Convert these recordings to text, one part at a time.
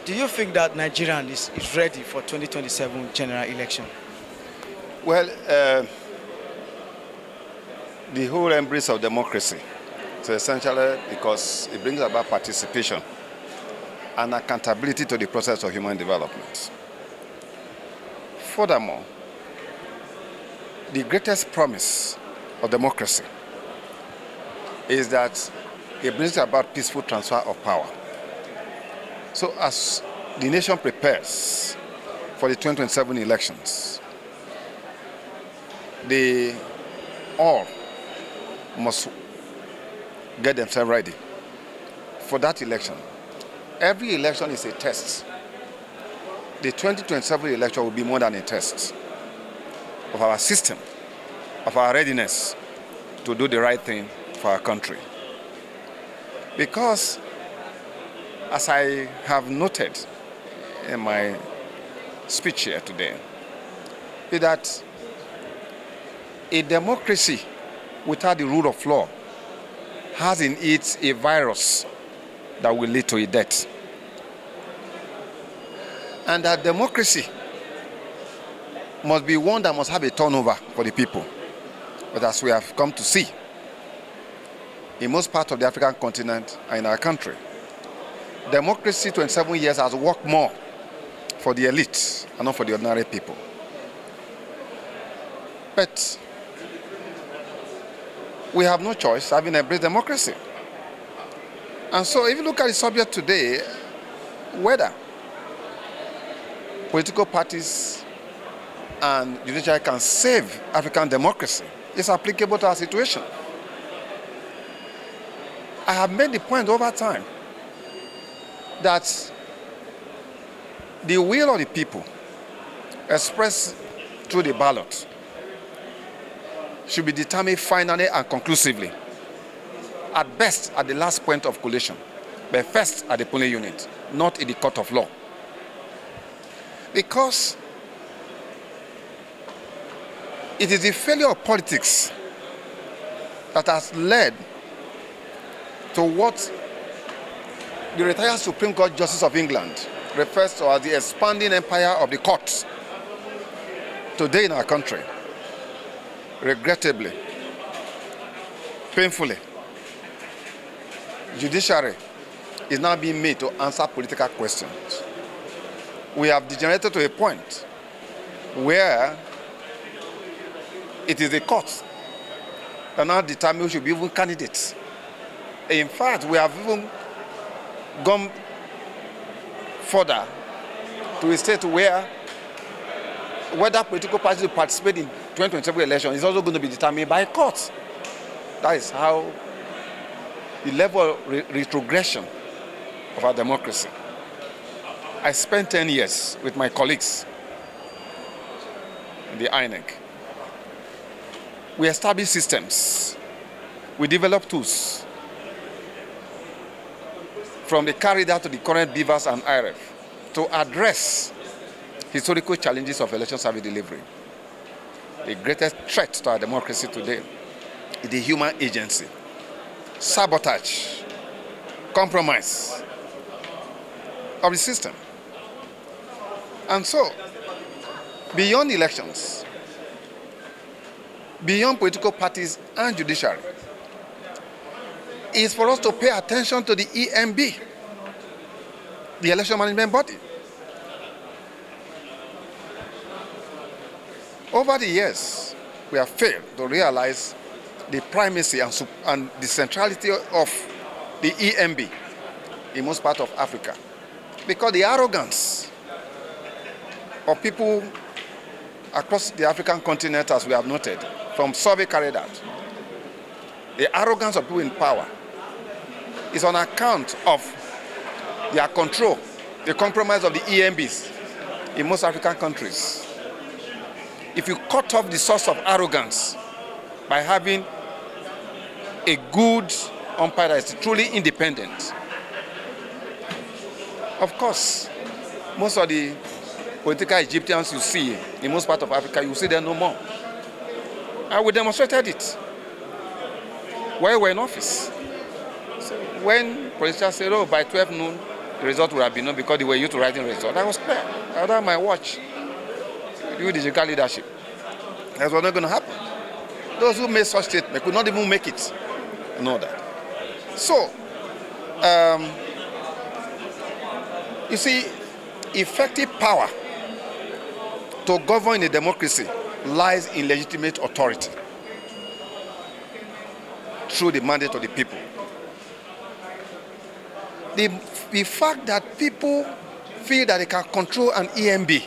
Do you think that Nigeria is ready for 2027 general election? Well, the whole embrace of democracy is essentially because it brings about participation and accountability to the process of human development. Furthermore, the greatest promise of democracy is that it brings about peaceful transfer of power. So as the nation prepares for the 2027 elections, they all must get themselves ready for that election. Every election is a test. The 2027 election will be more than a test of our system, of our readiness to do the right thing for our country. Because, as I have noted in my speech here today, is that a democracy without the rule of law has in it a virus that will lead to a death. And that democracy must be one that must have a turnover for the people. But as we have come to see, in most parts of the African continent and in our country, democracy 27 years has worked more for the elite and not for the ordinary people. But we have no choice having embraced democracy. And so if you look at the subject today, whether political parties and judiciary can save African democracy, is applicable to our situation. I have made the point over time that the will of the people expressed through the ballot should be determined finally and conclusively, at best at the last point of collation, but first at the polling unit, not in the court of law. Because it is the failure of politics that has led to what the retired Supreme Court Justice of England refers to as the expanding empire of the courts. Today in our country, regrettably, painfully, judiciary is now being made to answer political questions. We have degenerated to a point where it is the courts that now determine who should be even candidates. In fact, we have even gone further to a state where whether political parties will participate in 2027 election is also going to be determined by courts. That is how the level of retrogression of our democracy. I spent 10 years with my colleagues in the INEC. We established systems. We developed tools. From the carried out to the current BVAS and IReV to address historical challenges of election service delivery. The greatest threat to our democracy today is the human agency, sabotage, compromise of the system. And so, beyond elections, beyond political parties and judiciary, is for us to pay attention to the EMB, the election management body. Over the years, we have failed to realize the primacy and the centrality of the EMB in most parts of Africa, because the arrogance of people across the African continent, as we have noted, from survey carried out, the arrogance of people in power is on account of their control, the compromise of the EMBs in most African countries. If you cut off the source of arrogance by having a good umpire that is truly independent, of course, most of the political Egyptians you see in most parts of Africa, you see them no more. And we demonstrated it while we were in office. So when politicians said, oh, by 12 noon, the result would have been known because they were used to writing results. That was clear. Under my watch, with the Judicial leadership. That's what's not going to happen. Those who made such statements could not even make it. You know that. So, you see, effective power to govern a democracy lies in legitimate authority through the mandate of the people. The fact that people feel that they can control an EMB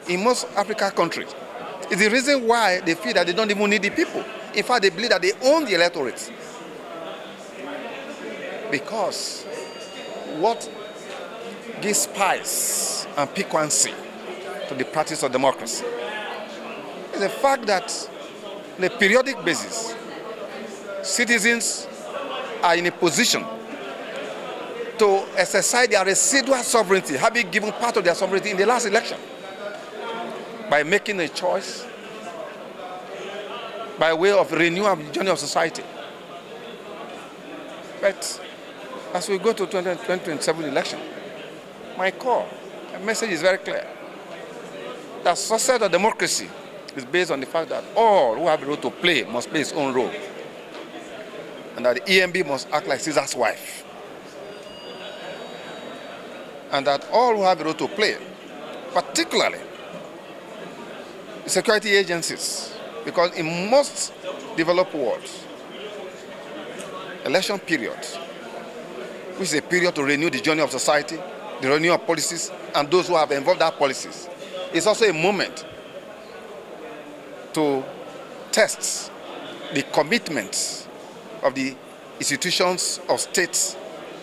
in most African countries is the reason why they feel that they don't even need the people. In fact, they believe that they own the electorate. Because what gives spice and piquancy to the practice of democracy is the fact that on a periodic basis, citizens are in a position to exercise their residual sovereignty, having given part of their sovereignty in the last election, by making a choice by way of renewal of the journey of society. But as we go to 2027 election, my core message is very clear. That success of democracy is based on the fact that all who have a role to play must play its own role. And that the EMB must act like Caesar's wife. And that all who have a role to play, particularly the security agencies, because in most developed worlds, election period, which is a period to renew the journey of society, the renewal of policies, and those who have involved that policies, is also a moment to test the commitments of the institutions of states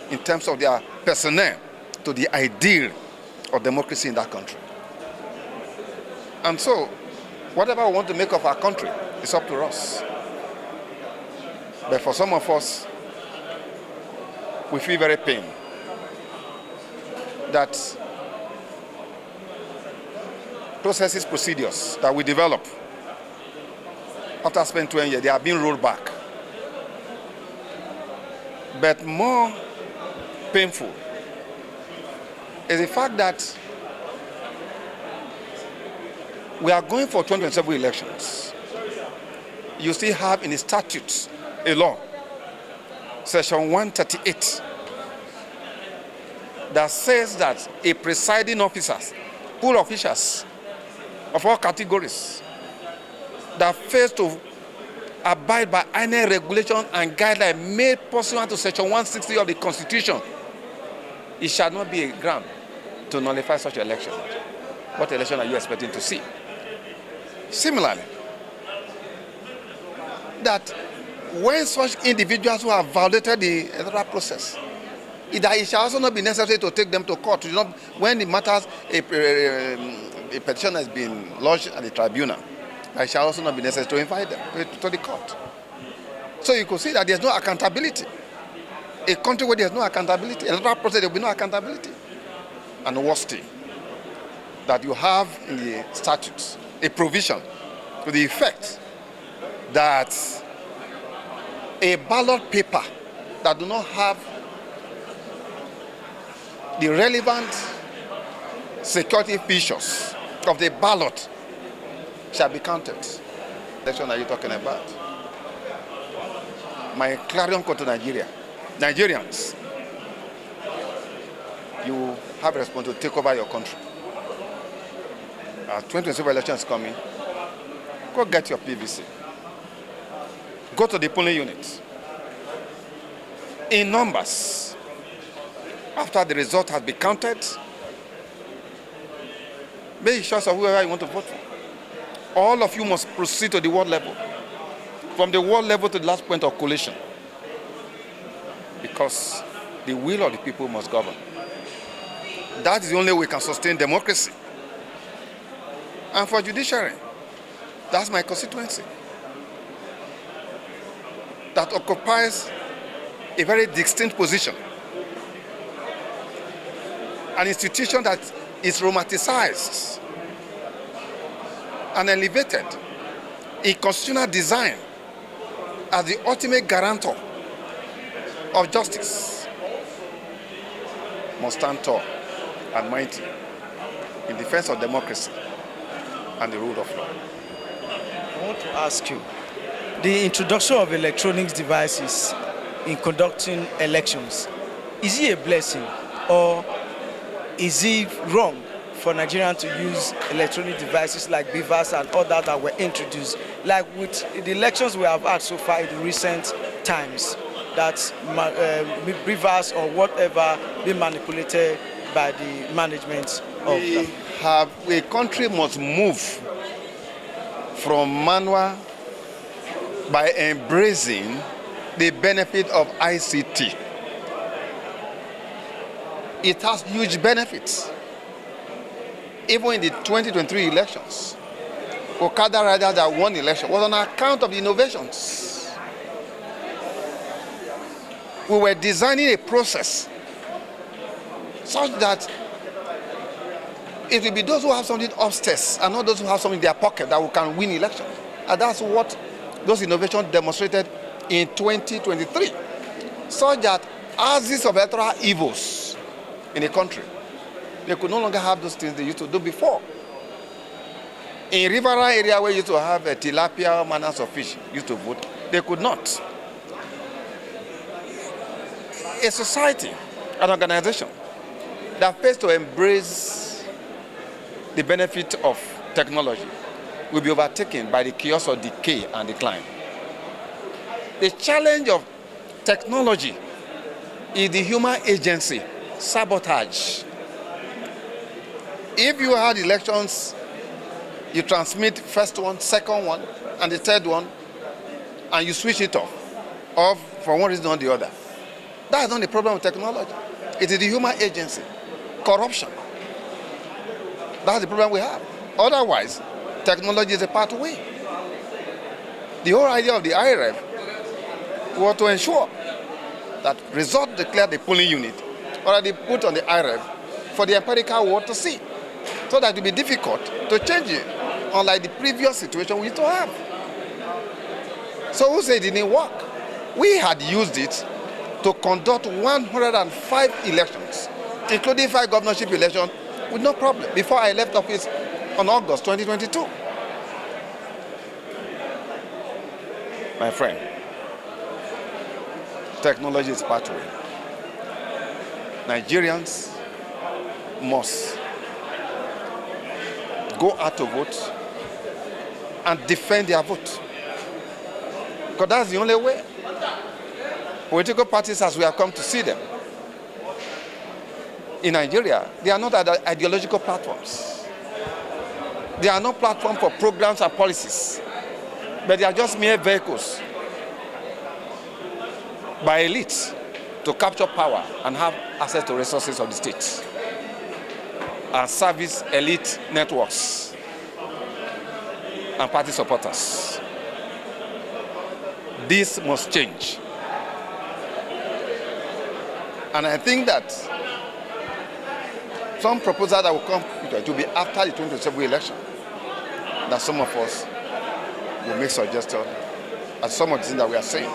in terms of their personnel to the ideal of democracy in that country. And so, whatever we want to make of our country is up to us. But for some of us, we feel very pain that processes, procedures that we develop after spending 20 years, they are being rolled back. But more painful is the fact that we are going for 2027 elections. You still have in the statutes a law, Section 138, that says that a presiding officer, pool officials of all categories, that fails to abide by INEC regulations and guidelines made pursuant to Section 160 of the Constitution, it shall not be a ground to nullify such election. What election are you expecting to see? Similarly, that when such individuals who have violated the electoral process, it shall also not be necessary to take them to court. When the matters, a petition has been lodged at the tribunal, it shall also not be necessary to invite them to the court. So you could see that there's no accountability. A country where there's no accountability, electoral process, there will be no accountability. And the worst thing, that you have in the statutes a provision to the effect that a ballot paper that do not have the relevant security features of the ballot shall be counted. That's what are you talking about? My clarion call to Nigeria. Nigerians, you have a responsibility to take over your country. 2027 elections coming. Go get your PVC. Go to the polling unit. In numbers, after the result has been counted, make sure of whoever you want to vote for. All of you must proceed to the ward level. From the ward level to the last point of collation. Because the will of the people must govern. That is the only way we can sustain democracy. And for judiciary, that's my constituency. That occupies a very distinct position. An institution that is romanticized and elevated in constitutional design as the ultimate guarantor of justice. must stand tall and mighty in defense of democracy and the rule of law. I want to ask you, the introduction of electronic devices in conducting elections, is it a blessing or is it wrong for Nigerians to use electronic devices like BVAS and others that were introduced, like with the elections we have had so far in recent times, that BVAS or whatever be manipulated by the management of a country must move from manual by embracing the benefit of ICT. It has huge benefits. Even in the 2023 elections, Okada riders that won the election was on account of the innovations. We were designing a process such that it will be those who have something upstairs and not those who have something in their pocket that can win elections. And that's what those innovations demonstrated in 2023. Such that as of electoral evils in a country, they could no longer have those things they used to do before. In riverine area where you used to have a tilapia, manners of fish used to vote, they could not. A society, an organization that fails to embrace the benefit of technology will be overtaken by the chaos of decay and decline. The challenge of technology is the human agency, sabotage. If you had elections, you transmit first one, second one, and the third one, and you switch it off for one reason or the other. That is not the problem with technology. It is the human agency, corruption. That's the problem we have. Otherwise, technology is a pathway. The whole idea of the IReV was to ensure that results declare the polling unit already put on the IReV for the empirical world to see, so that it will be difficult to change it, unlike the previous situation we used to have. So who said it didn't work? We had used it to conduct 105 elections, including 5 governorship elections, with no problem, before I left office on August 2022. My friend, technology is pathway. Nigerians must go out to vote and defend their vote, because that's the only way. Political parties, as we have come to see them in Nigeria, they are not ideological platforms. They are not platforms for programs and policies, but they are just mere vehicles by elites to capture power and have access to resources of the state and service elite networks and party supporters. This must change. And I think that some proposal that will come to be after the 2027 election, that some of us will make suggestions as some of the things that we are saying.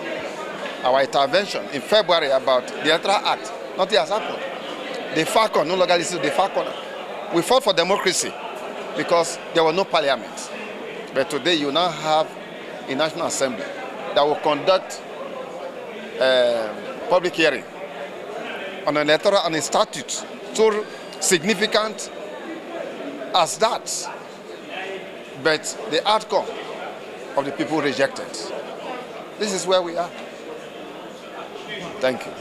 Our intervention in February about the Electoral Act, nothing has happened. The far corner, no longer listen to the far corner. We fought for democracy because there was no parliament. But today you now have a National Assembly that will conduct public hearing on an electoral and a statute so significant as that. But the outcome of the people rejected. This is where we are. Thank you.